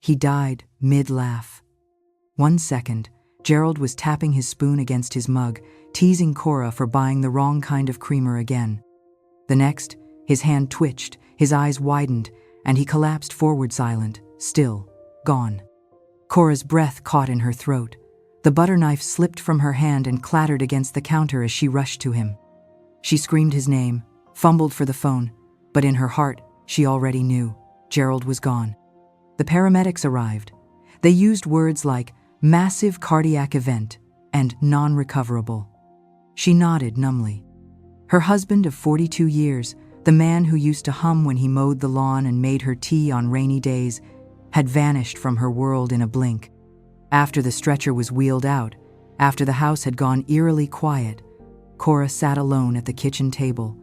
He died mid-laugh. 1 second, Gerald was tapping his spoon against his mug, teasing Cora for buying the wrong kind of creamer again. The next, his hand twitched, his eyes widened, and he collapsed forward silent, still, gone. Cora's breath caught in her throat. The butter knife slipped from her hand and clattered against the counter as she rushed to him. She screamed his name, fumbled for the phone, but in her heart, she already knew Gerald was gone. The paramedics arrived. They used words like massive cardiac event and non-recoverable. She nodded numbly. Her husband of 42 years, the man who used to hum when he mowed the lawn and made her tea on rainy days, had vanished from her world in a blink. After the stretcher was wheeled out, after the house had gone eerily quiet, Cora sat alone at the kitchen table,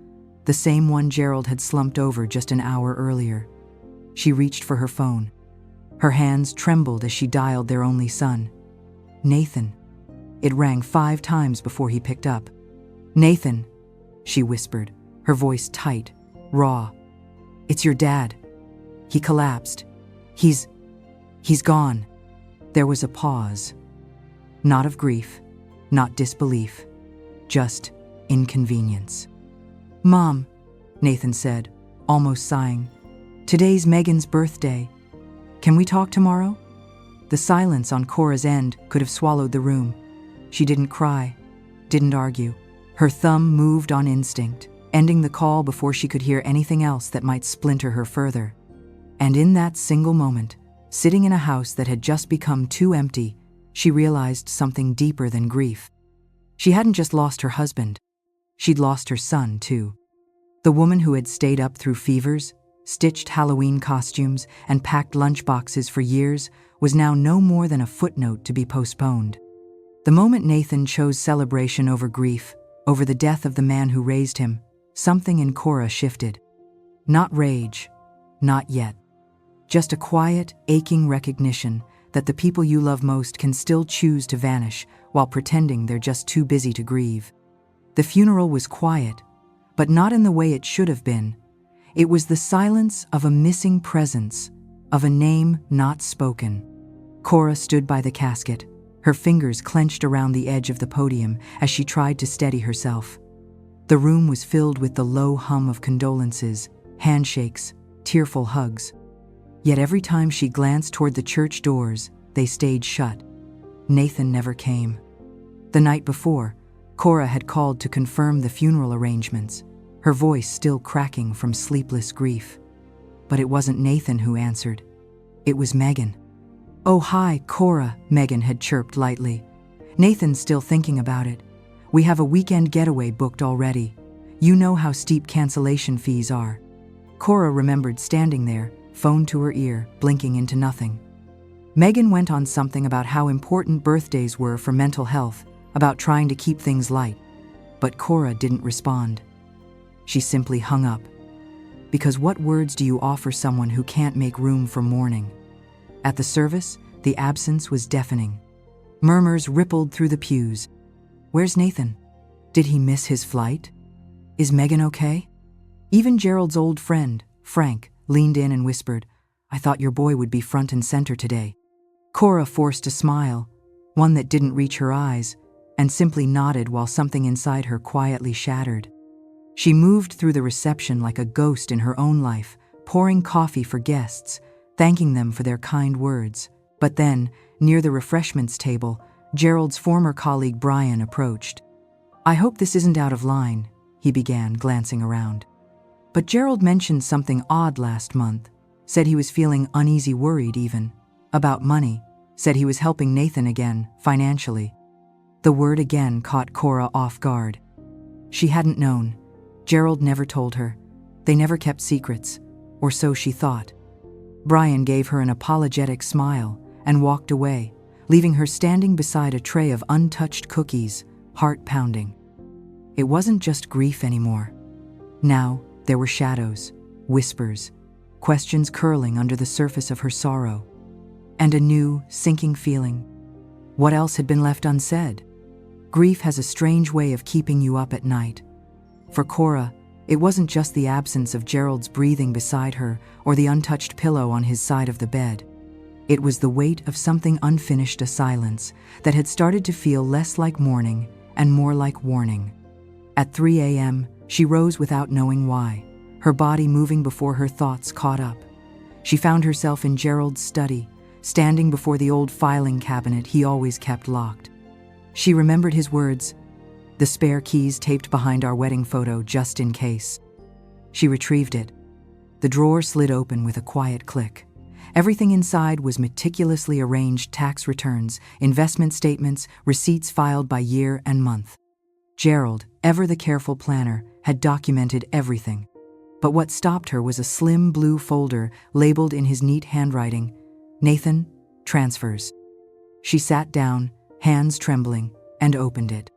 the same one Gerald had slumped over just an hour earlier. She reached for her phone. Her hands trembled as she dialed their only son. Nathan. It rang 5 times before he picked up. "Nathan," she whispered, her voice tight, raw. "It's your dad. He collapsed. He's gone." There was a pause. Not of grief, not disbelief, just inconvenience. "Mom," Nathan said, almost sighing, "today's Megan's birthday. Can we talk tomorrow?" The silence on Cora's end could have swallowed the room. She didn't cry, didn't argue. Her thumb moved on instinct, ending the call before she could hear anything else that might splinter her further. And in that single moment, sitting in a house that had just become too empty, she realized something deeper than grief. She hadn't just lost her husband. She'd lost her son, too. The woman who had stayed up through fevers, stitched Halloween costumes, and packed lunchboxes for years was now no more than a footnote to be postponed. The moment Nathan chose celebration over grief, over the death of the man who raised him, something in Cora shifted. Not rage, not yet. Just a quiet, aching recognition that the people you love most can still choose to vanish while pretending they're just too busy to grieve. The funeral was quiet, but not in the way it should have been. It was the silence of a missing presence, of a name not spoken. Cora stood by the casket, her fingers clenched around the edge of the podium as she tried to steady herself. The room was filled with the low hum of condolences, handshakes, tearful hugs. Yet every time she glanced toward the church doors, they stayed shut. Nathan never came. The night before, Cora had called to confirm the funeral arrangements, her voice still cracking from sleepless grief. But it wasn't Nathan who answered. It was Megan. "Oh, hi, Cora," Megan had chirped lightly. "Nathan's still thinking about it. We have a weekend getaway booked already. You know how steep cancellation fees are." Cora remembered standing there, phone to her ear, blinking into nothing. Megan went on something about how important birthdays were for mental health, about trying to keep things light. But Cora didn't respond. She simply hung up. Because what words do you offer someone who can't make room for mourning? At the service, the absence was deafening. Murmurs rippled through the pews. "Where's Nathan? Did he miss his flight? Is Megan okay?" Even Gerald's old friend, Frank, leaned in and whispered, "I thought your boy would be front and center today." Cora forced a smile, one that didn't reach her eyes, and simply nodded while something inside her quietly shattered. She moved through the reception like a ghost in her own life, pouring coffee for guests, thanking them for their kind words. But then, near the refreshments table, Gerald's former colleague Brian approached. "I hope this isn't out of line," he began, glancing around. But Gerald mentioned something odd last month, said he was feeling uneasy, worried even, about money, said he was helping Nathan again, financially. The word again caught Cora off guard. She hadn't known. Gerald never told her. They never kept secrets, or so she thought. Brian gave her an apologetic smile and walked away, leaving her standing beside a tray of untouched cookies, heart pounding. It wasn't just grief anymore. Now, there were shadows, whispers, questions curling under the surface of her sorrow, and a new, sinking feeling. What else had been left unsaid? Grief has a strange way of keeping you up at night. For Cora, it wasn't just the absence of Gerald's breathing beside her or the untouched pillow on his side of the bed. It was the weight of something unfinished, a silence that had started to feel less like mourning and more like warning. At 3 a.m., she rose without knowing why, her body moving before her thoughts caught up. She found herself in Gerald's study, standing before the old filing cabinet he always kept locked. She remembered his words, "The spare keys taped behind our wedding photo just in case." She retrieved it. The drawer slid open with a quiet click. Everything inside was meticulously arranged: tax returns, investment statements, receipts filed by year and month. Gerald, ever the careful planner, had documented everything. But what stopped her was a slim blue folder labeled in his neat handwriting, "Nathan, transfers." She sat down, hands trembling, and opened it.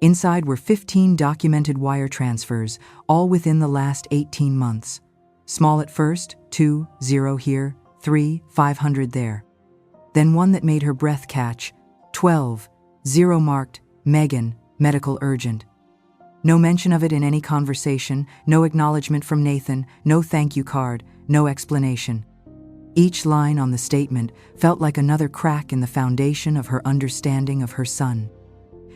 Inside were 15 documented wire transfers, all within the last 18 months. Small at first, 2, 0 here, 3, 500 there. Then one that made her breath catch, 12, 0 marked, Megan, medical urgent. No mention of it in any conversation, no acknowledgement from Nathan, no thank you card, no explanation. Each line on the statement felt like another crack in the foundation of her understanding of her son.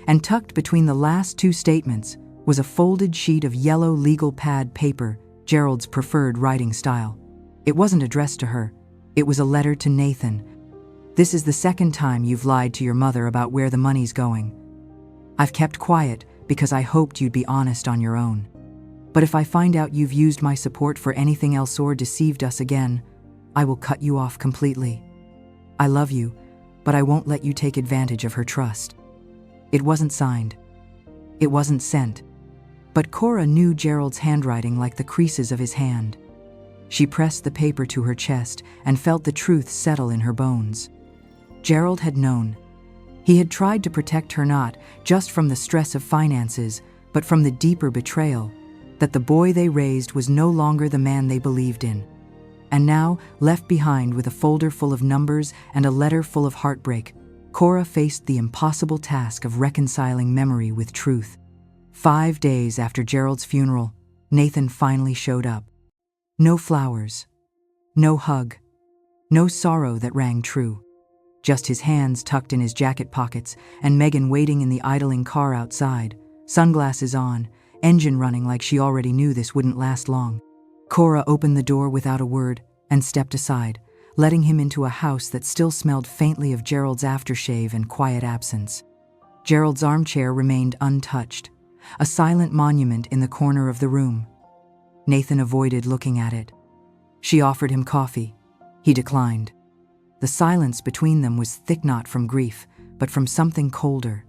And tucked between the last two statements was a folded sheet of yellow legal pad paper, Gerald's preferred writing style. It wasn't addressed to her. It was a letter to Nathan. "This is the second time you've lied to your mother about where the money's going. I've kept quiet because I hoped you'd be honest on your own. But if I find out you've used my support for anything else or deceived us again, I will cut you off completely. I love you, but I won't let you take advantage of her trust." It wasn't signed. It wasn't sent. But Cora knew Gerald's handwriting like the creases of his hand. She pressed the paper to her chest and felt the truth settle in her bones. Gerald had known. He had tried to protect her not just from the stress of finances, but from the deeper betrayal that the boy they raised was no longer the man they believed in. And now, left behind with a folder full of numbers and a letter full of heartbreak, Cora faced the impossible task of reconciling memory with truth. 5 days after Gerald's funeral, Nathan finally showed up. No flowers, no hug, no sorrow that rang true. Just his hands tucked in his jacket pockets and Megan waiting in the idling car outside, sunglasses on, engine running like she already knew this wouldn't last long. Cora opened the door without a word and stepped aside, letting him into a house that still smelled faintly of Gerald's aftershave and quiet absence. Gerald's armchair remained untouched, a silent monument in the corner of the room. Nathan avoided looking at it. She offered him coffee. He declined. The silence between them was thick not from grief, but from something colder,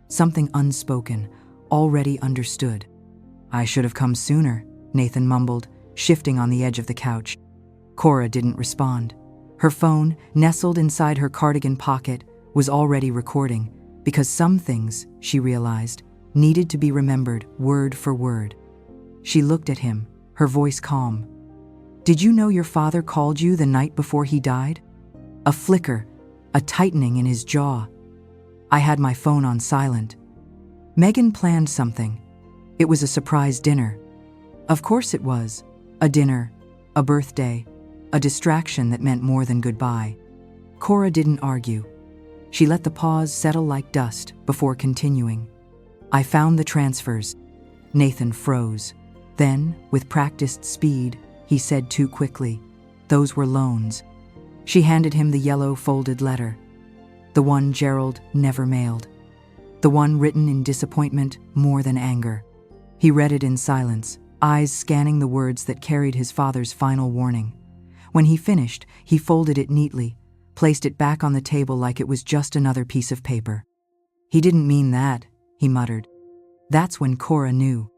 something unspoken, already understood. "I should have come sooner," Nathan mumbled, shifting on the edge of the couch. Cora didn't respond. Her phone, nestled inside her cardigan pocket, was already recording, because some things, she realized, needed to be remembered word for word. She looked at him, her voice calm. "Did you know your father called you the night before he died?" A flicker, a tightening in his jaw. "I had my phone on silent." Megan planned something. It was a surprise dinner. Of course it was. A dinner, a birthday, a distraction that meant more than goodbye. Cora didn't argue. She let the pause settle like dust before continuing. "I found the transfers." Nathan froze. Then, with practiced speed, he said too quickly, "Those were loans." She handed him the yellow folded letter. The one Gerald never mailed. The one written in disappointment more than anger. He read it in silence, eyes scanning the words that carried his father's final warning. When he finished, he folded it neatly, placed it back on the table like it was just another piece of paper. "He didn't mean that," he muttered. That's when Cora knew.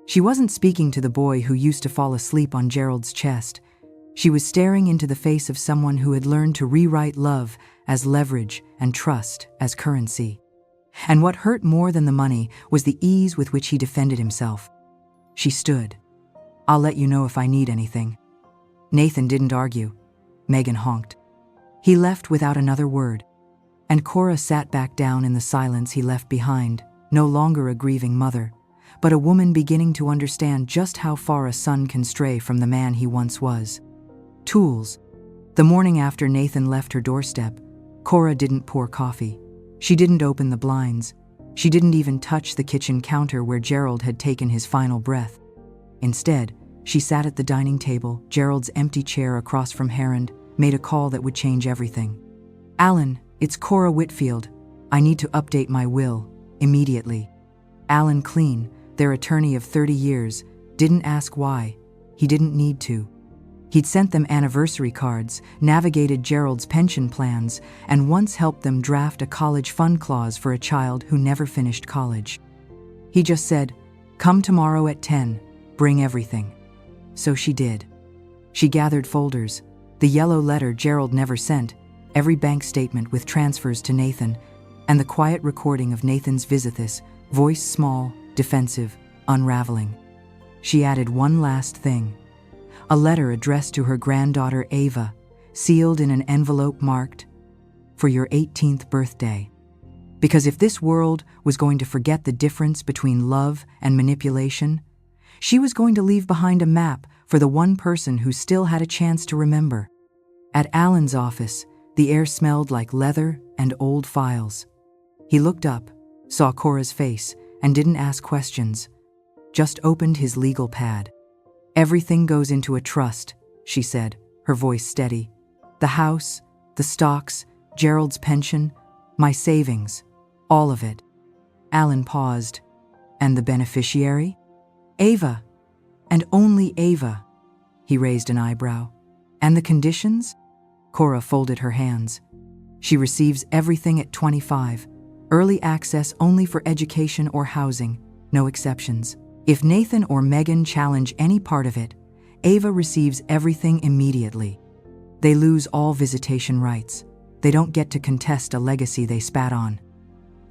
She wasn't speaking to the boy who used to fall asleep on Gerald's chest. She was staring into the face of someone who had learned to rewrite love as leverage and trust as currency. And what hurt more than the money was the ease with which he defended himself. She stood. "I'll let you know if I need anything." Nathan didn't argue. Megan honked. He left without another word. And Cora sat back down in the silence he left behind, no longer a grieving mother, but a woman beginning to understand just how far a son can stray from the man he once was. Tools. The morning after Nathan left her doorstep, Cora didn't pour coffee. She didn't open the blinds. She didn't even touch the kitchen counter where Gerald had taken his final breath. Instead, she sat at the dining table, Gerald's empty chair across from Herond, made a call that would change everything. "Alan, it's Cora Whitfield. I need to update my will, immediately." Alan Clean, their attorney of 30 years, didn't ask why. He didn't need to. He'd sent them anniversary cards, navigated Gerald's pension plans, and once helped them draft a college fund clause for a child who never finished college. He just said, "Come tomorrow at 10, bring everything." So she did. She gathered folders, the yellow letter Gerald never sent, every bank statement with transfers to Nathan, and the quiet recording of Nathan's visithis, voice small, defensive, unraveling. She added one last thing. A letter addressed to her granddaughter Ava, sealed in an envelope marked, "For your 18th birthday." Because if this world was going to forget the difference between love and manipulation, she was going to leave behind a map for the one person who still had a chance to remember. At Alan's office, the air smelled like leather and old files. He looked up, saw Cora's face, and didn't ask questions, just opened his legal pad. "Everything goes into a trust," she said, her voice steady. "The house, the stocks, Gerald's pension, my savings, all of it." Alan paused. "And the beneficiary?" "Ava. And only Ava." He raised an eyebrow. "And the conditions?" Cora folded her hands. "She receives everything at 25. Early access only for education or housing, no exceptions. If Nathan or Megan challenge any part of it, Ava receives everything immediately. They lose all visitation rights. They don't get to contest a legacy they spat on."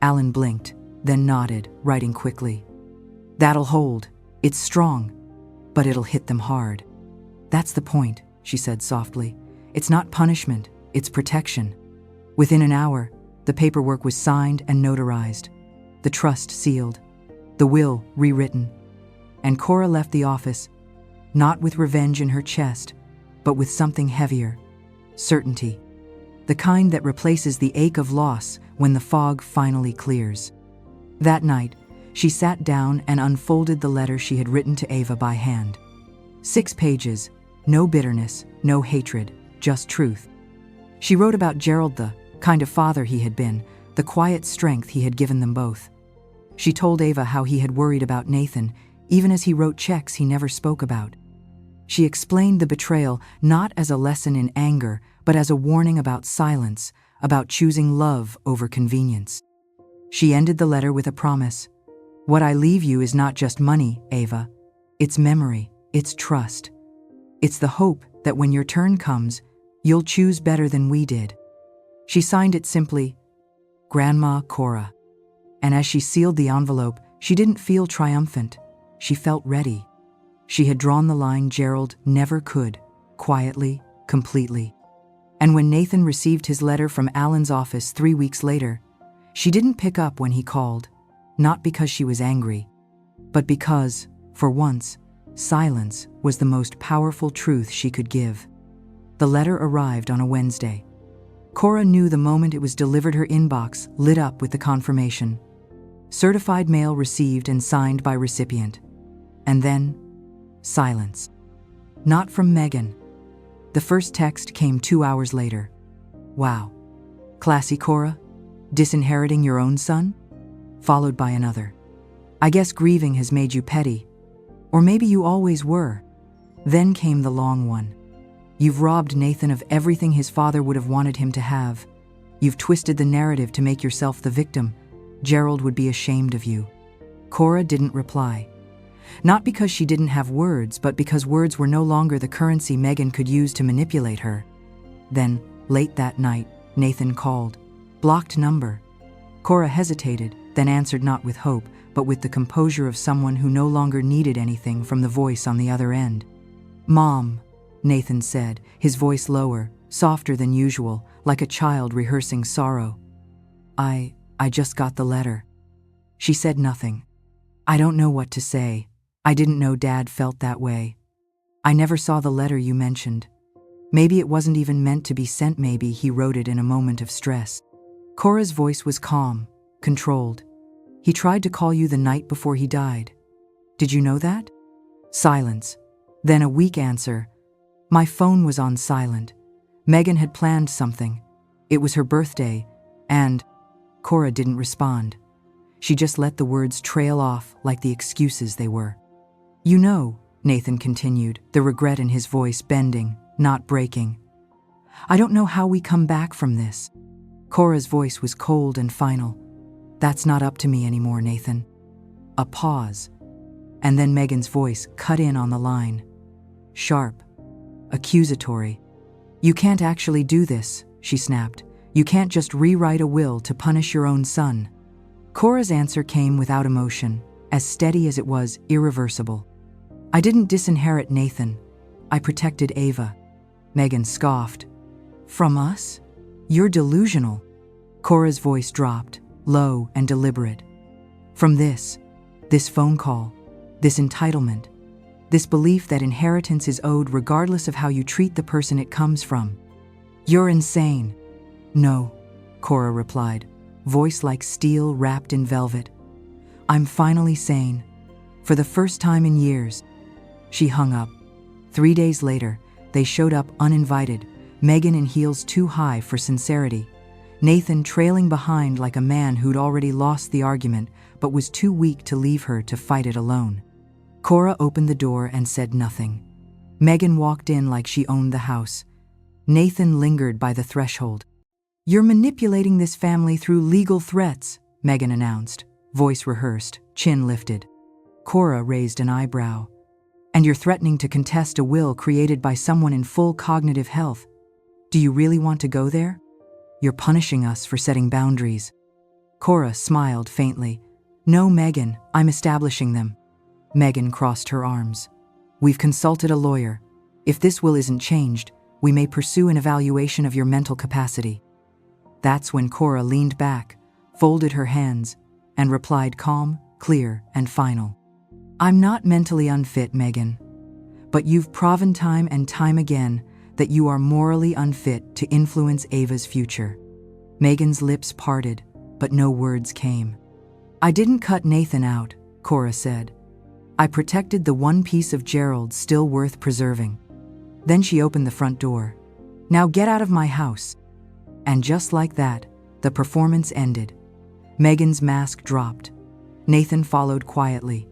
Alan blinked, then nodded, writing quickly. "That'll hold. It's strong, but it'll hit them hard." "That's the point," she said softly. "It's not punishment, it's protection." Within an hour, the paperwork was signed and notarized, the trust sealed, the will rewritten, and Cora left the office, not with revenge in her chest, but with something heavier, certainty, the kind that replaces the ache of loss when the fog finally clears. That night, she sat down and unfolded the letter she had written to Ava by hand. 6 pages, no bitterness, no hatred, just truth. She wrote about Gerald, the kind of father he had been, the quiet strength he had given them both. She told Ava how he had worried about Nathan, even as he wrote checks he never spoke about. She explained the betrayal not as a lesson in anger, but as a warning about silence, about choosing love over convenience. She ended the letter with a promise. "What I leave you is not just money, Ava. It's memory, it's trust. It's the hope that when your turn comes, you'll choose better than we did." She signed it simply, Grandma Cora. And as she sealed the envelope, she didn't feel triumphant. She felt ready. She had drawn the line Gerald never could, quietly, completely. And when Nathan received his letter from Alan's office 3 weeks later, she didn't pick up when he called, not because she was angry, but because, for once, silence was the most powerful truth she could give. The letter arrived on a Wednesday. Cora knew the moment it was delivered, her inbox lit up with the confirmation. Certified mail received and signed by recipient. And then, silence. Not from Megan. The first text came 2 hours later. "Wow. Classy, Cora? Disinheriting your own son?" Followed by another. "I guess grieving has made you petty. Or maybe you always were." Then came the long one. "You've robbed Nathan of everything his father would have wanted him to have. You've twisted the narrative to make yourself the victim. Gerald would be ashamed of you." Cora didn't reply. Not because she didn't have words, but because words were no longer the currency Megan could use to manipulate her. Then, late that night, Nathan called. Blocked number. Cora hesitated, then answered not with hope, but with the composure of someone who no longer needed anything from the voice on the other end. "Mom," Nathan said, his voice lower, softer than usual, like a child rehearsing sorrow. I just got the letter." She said nothing. "I don't know what to say. I didn't know Dad felt that way. I never saw the letter you mentioned. Maybe it wasn't even meant to be sent, maybe he wrote it in a moment of stress. Cora's voice was calm, controlled. He tried to call you the night before he died. Did you know that? Silence. Then a weak answer. My phone was on silent. Megan had planned something. It was her birthday, and Cora didn't respond. She just let the words trail off like the excuses they were. You know, Nathan continued, the regret in his voice bending, not breaking. I don't know how we come back from this. Cora's voice was cold and final. That's not up to me anymore, Nathan. A pause. And then Megan's voice cut in on the line. Sharp. Accusatory. You can't actually do this, she snapped. You can't just rewrite a will to punish your own son. Cora's answer came without emotion, as steady as it was irreversible. I didn't disinherit Nathan. I protected Ava. Megan scoffed. From us? You're delusional. Cora's voice dropped, low and deliberate. From this phone call, this entitlement, this belief that inheritance is owed regardless of how you treat the person it comes from. You're insane. No, Cora replied, voice like steel wrapped in velvet. I'm finally sane. For the first time in years. She hung up. 3 days later, they showed up uninvited, Megan in heels too high for sincerity, Nathan trailing behind like a man who'd already lost the argument but was too weak to leave her to fight it alone. Cora opened the door and said nothing. Megan walked in like she owned the house. Nathan lingered by the threshold. You're manipulating this family through legal threats, Megan announced, voice rehearsed, chin lifted. Cora raised an eyebrow. And you're threatening to contest a will created by someone in full cognitive health. Do you really want to go there? You're punishing us for setting boundaries. Cora smiled faintly. No, Megan, I'm establishing them. Megan crossed her arms. We've consulted a lawyer. If this will isn't changed, we may pursue an evaluation of your mental capacity. That's when Cora leaned back, folded her hands, and replied calm, clear, and final. I'm not mentally unfit, Megan. But you've proven time and time again that you are morally unfit to influence Ava's future. Megan's lips parted, but no words came. I didn't cut Nathan out, Cora said. I protected the one piece of Gerald still worth preserving. Then she opened the front door. Now get out of my house. And just like that, the performance ended. Megan's mask dropped. Nathan followed quietly.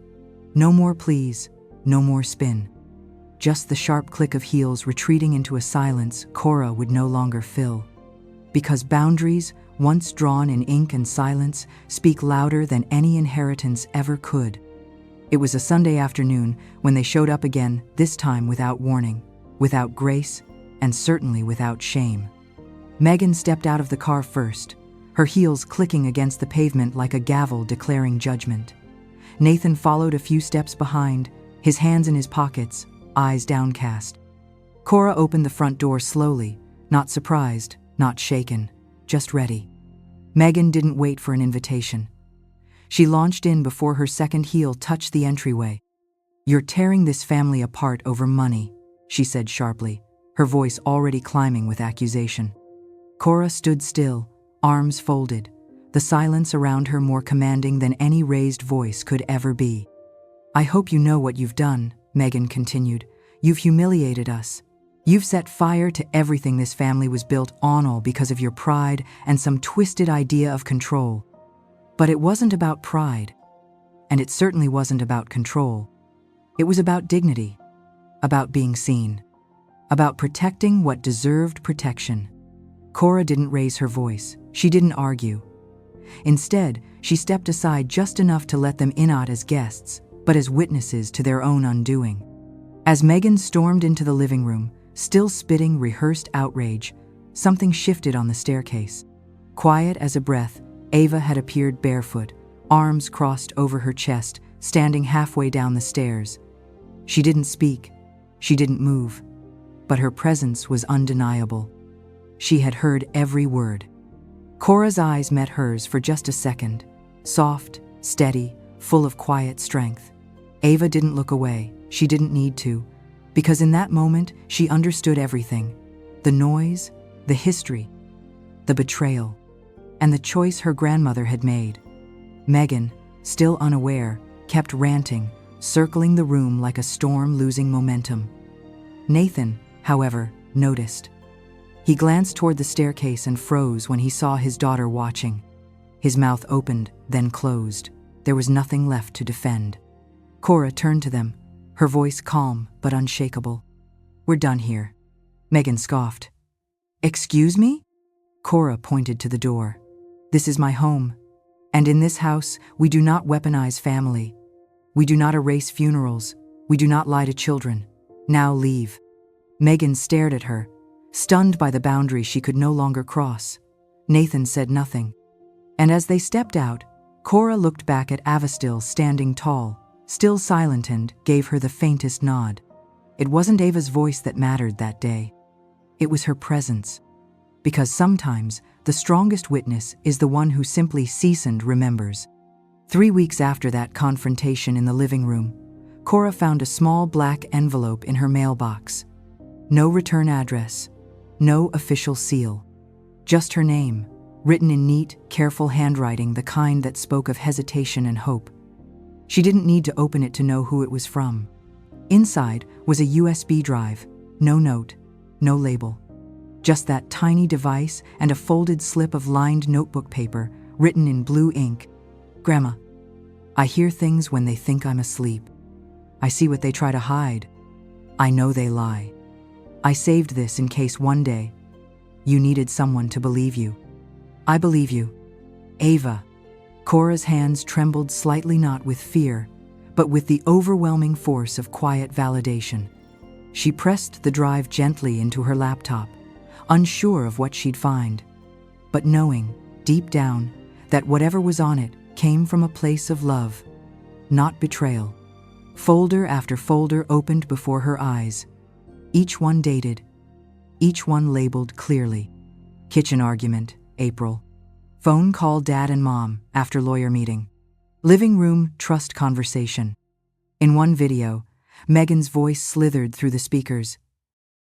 No more pleas, no more spin. Just the sharp click of heels retreating into a silence Cora would no longer fill. Because boundaries, once drawn in ink and silence, speak louder than any inheritance ever could. It was a Sunday afternoon when they showed up again, this time without warning, without grace, and certainly without shame. Megan stepped out of the car first, her heels clicking against the pavement like a gavel declaring judgment. Nathan followed a few steps behind, his hands in his pockets, eyes downcast. Cora opened the front door slowly, not surprised, not shaken, just ready. Megan didn't wait for an invitation. She launched in before her second heel touched the entryway. You're tearing this family apart over money, she said sharply, her voice already climbing with accusation. Cora stood still, arms folded, the silence around her more commanding than any raised voice could ever be. I hope you know what you've done, Megan continued. You've humiliated us. You've set fire to everything this family was built on, all because of your pride and some twisted idea of control. But it wasn't about pride, and it certainly wasn't about control. It was about dignity, about being seen, about protecting what deserved protection. Cora didn't raise her voice. She didn't argue. Instead, she stepped aside just enough to let them in, not as guests, but as witnesses to their own undoing. As Megan stormed into the living room, still spitting rehearsed outrage, something shifted on the staircase. Quiet as a breath, Ava had appeared barefoot, arms crossed over her chest, standing halfway down the stairs. She didn't speak. She didn't move. But her presence was undeniable. She had heard every word. Cora's eyes met hers for just a second, soft, steady, full of quiet strength. Ava didn't look away. She didn't need to, because in that moment, she understood everything. The noise, the history, the betrayal, and the choice her grandmother had made. Megan, still unaware, kept ranting, circling the room like a storm losing momentum. Nathan, however, noticed. He glanced toward the staircase and froze when he saw his daughter watching. His mouth opened, then closed. There was nothing left to defend. Cora turned to them, her voice calm but unshakable. "We're done here." Megan scoffed. "Excuse me?" Cora pointed to the door. "This is my home, and in this house we do not weaponize family. We do not erase funerals. We do not lie to children. Now leave." Megan stared at her, stunned by the boundary she could no longer cross. Nathan said nothing. And as they stepped out, Cora looked back at Avastil standing tall, still silent, and gave her the faintest nod. It wasn't Ava's voice that mattered that day. It was her presence. Because sometimes the strongest witness is the one who simply sees and remembers. 3 weeks after that confrontation in the living room, Cora found a small black envelope in her mailbox. No return address, no official seal. Just her name, written in neat, careful handwriting, the kind that spoke of hesitation and hope. She didn't need to open it to know who it was from. Inside was a USB drive, no note, no label. Just that tiny device and a folded slip of lined notebook paper written in blue ink. "Grandma, I hear things when they think I'm asleep. I see what they try to hide. I know they lie. I saved this in case one day you needed someone to believe you. I believe you. Ava." Cora's hands trembled slightly, not with fear, but with the overwhelming force of quiet validation. She pressed the drive gently into her laptop, unsure of what she'd find, but knowing, deep down, that whatever was on it came from a place of love, not betrayal. Folder after folder opened before her eyes, each one dated, each one labeled clearly. Kitchen argument, April. Phone call Dad and Mom after lawyer meeting. Living room trust conversation. In one video, Megan's voice slithered through the speakers.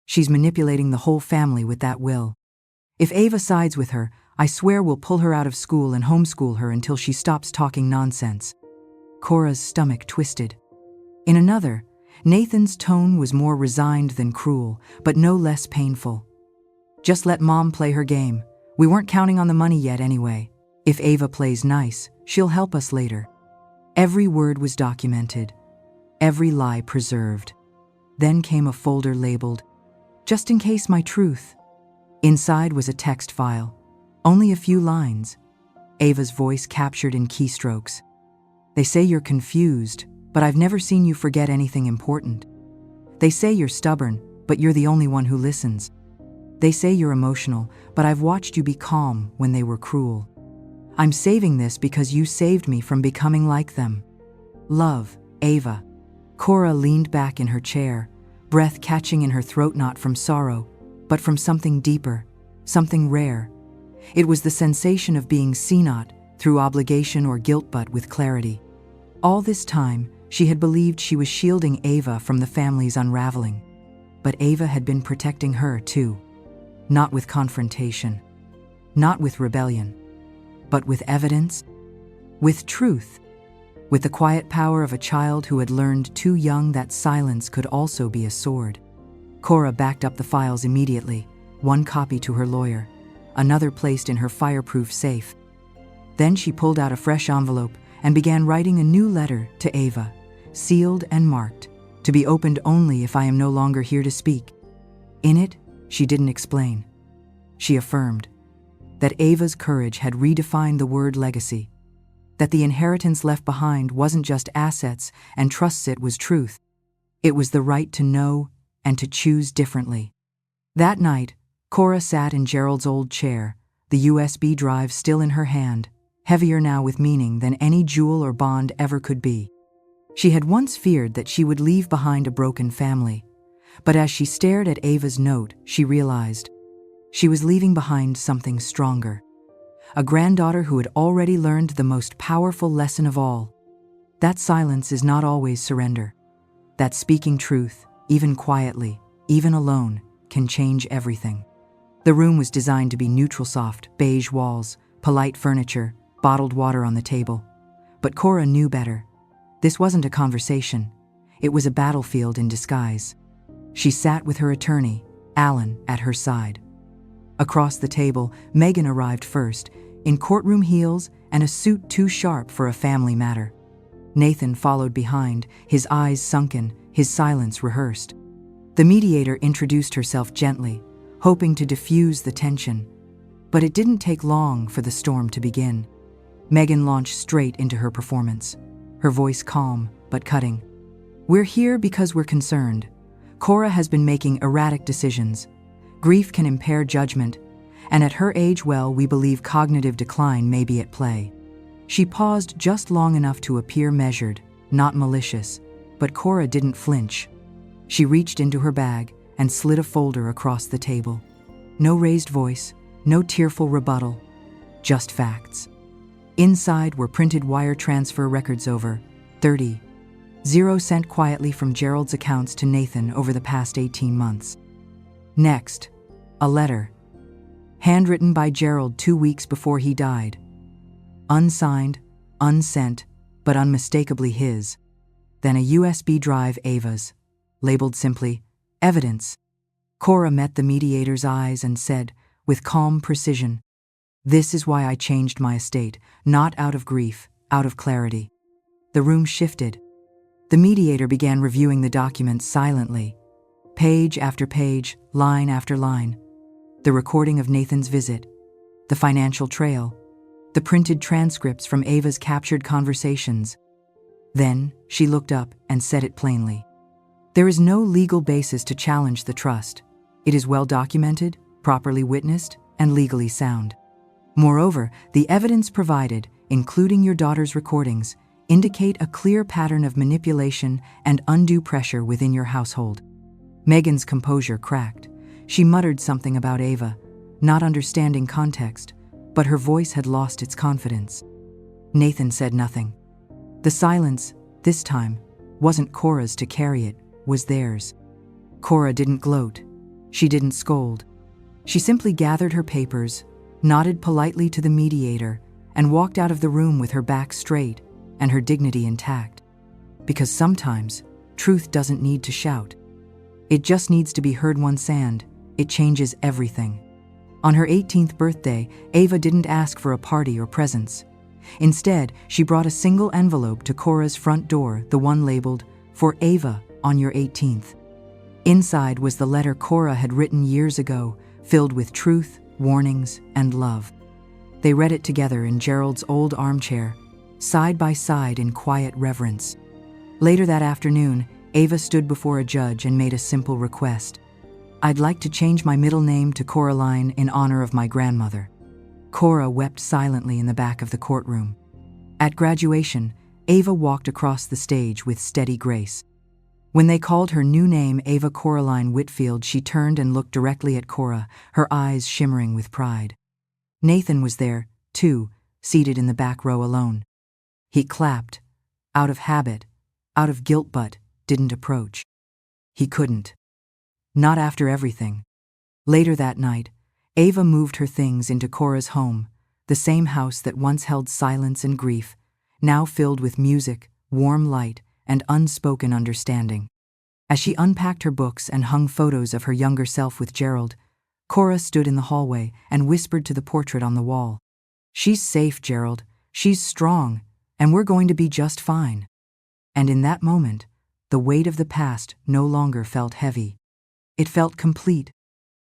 "She's manipulating the whole family with that will. If Ava sides with her, I swear we'll pull her out of school and homeschool her until she stops talking nonsense." Cora's stomach twisted. In another, Nathan's tone was more resigned than cruel, but no less painful. "Just let Mom play her game. We weren't counting on the money yet anyway. If Ava plays nice, she'll help us later." Every word was documented, every lie preserved. Then came a folder labeled, "Just in case my truth." Inside was a text file, only a few lines, Ava's voice captured in keystrokes. "They say you're confused, but I've never seen you forget anything important. They say you're stubborn, but you're the only one who listens. They say you're emotional, but I've watched you be calm when they were cruel. I'm saving this because you saved me from becoming like them. Love, Ava." Cora leaned back in her chair, breath catching in her throat, not from sorrow, but from something deeper, something rare. It was the sensation of being seen not through obligation or guilt but with clarity. All this time, she had believed she was shielding Ava from the family's unraveling. But Ava had been protecting her too. Not with confrontation, not with rebellion, but with evidence, with truth, with the quiet power of a child who had learned too young that silence could also be a sword. Cora backed up the files immediately, one copy to her lawyer, another placed in her fireproof safe. Then she pulled out a fresh envelope and began writing a new letter to Ava, sealed and marked, to be opened only if I am no longer here to speak. In it, she didn't explain. She affirmed that Ava's courage had redefined the word legacy, that the inheritance left behind wasn't just assets and trusts, it was truth. It was the right to know and to choose differently. That night, Cora sat in Gerald's old chair, the USB drive still in her hand, heavier now with meaning than any jewel or bond ever could be. She had once feared that she would leave behind a broken family, but as she stared at Ava's note, she realized she was leaving behind something stronger. A granddaughter who had already learned the most powerful lesson of all. That silence is not always surrender. That speaking truth, even quietly, even alone, can change everything. The room was designed to be neutral soft, beige walls, polite furniture, bottled water on the table. But Cora knew better. This wasn't a conversation. It was a battlefield in disguise. She sat with her attorney, Alan, at her side. Across the table, Megan arrived first, in courtroom heels and a suit too sharp for a family matter. Nathan followed behind, his eyes sunken, his silence rehearsed. The mediator introduced herself gently, hoping to diffuse the tension. But it didn't take long for the storm to begin. Megan launched straight into her performance, her voice calm but cutting. "We're here because we're concerned. Cora has been making erratic decisions. Grief can impair judgment, and at her age, we believe cognitive decline may be at play." She paused just long enough to appear measured, not malicious, but Cora didn't flinch. She reached into her bag and slid a folder across the table. No raised voice, no tearful rebuttal, just facts. Inside were printed wire transfer records over 30,000 sent quietly from Gerald's accounts to Nathan over the past 18 months. Next, a letter, handwritten by Gerald 2 weeks before he died. Unsigned, unsent, but unmistakably his. Then a USB drive, Ava's, labeled simply, "Evidence." Cora met the mediator's eyes and said, with calm precision, "This is why I changed my estate, not out of grief, out of clarity." The room shifted. The mediator began reviewing the documents silently, page after page, line after line. The recording of Nathan's visit, the financial trail, the printed transcripts from Ava's captured conversations. Then she looked up and said it plainly. "There is no legal basis to challenge the trust. It is well documented, properly witnessed, and legally sound. Moreover, the evidence provided, including your daughter's recordings, indicate a clear pattern of manipulation and undue pressure within your household." Megan's composure cracked. She muttered something about Ava, not understanding context, but her voice had lost its confidence. Nathan said nothing. The silence, this time, wasn't Cora's to carry, it was theirs. Cora didn't gloat. She didn't scold. She simply gathered her papers, nodded politely to the mediator, and walked out of the room with her back straight and her dignity intact. Because sometimes, truth doesn't need to shout. It just needs to be heard once, and it changes everything. On her 18th birthday, Ava didn't ask for a party or presents. Instead, she brought a single envelope to Cora's front door, the one labeled, "For Ava, on your 18th. Inside was the letter Cora had written years ago, filled with truth, warnings, and love. They read it together in Gerald's old armchair, side by side in quiet reverence. Later that afternoon, Ava stood before a judge and made a simple request. "I'd like to change my middle name to Coraline in honor of my grandmother." Cora wept silently in the back of the courtroom. At graduation, Ava walked across the stage with steady grace. When they called her new name Ava Coraline Whitfield, she turned and looked directly at Cora, her eyes shimmering with pride. Nathan was there, too, seated in the back row alone. He clapped, out of habit, out of guilt, but didn't approach. He couldn't. Not after everything. Later that night, Ava moved her things into Cora's home, the same house that once held silence and grief, now filled with music, warm light, and unspoken understanding. As she unpacked her books and hung photos of her younger self with Gerald, Cora stood in the hallway and whispered to the portrait on the wall, "She's safe, Gerald. She's strong, and we're going to be just fine." And in that moment, the weight of the past no longer felt heavy. It felt complete,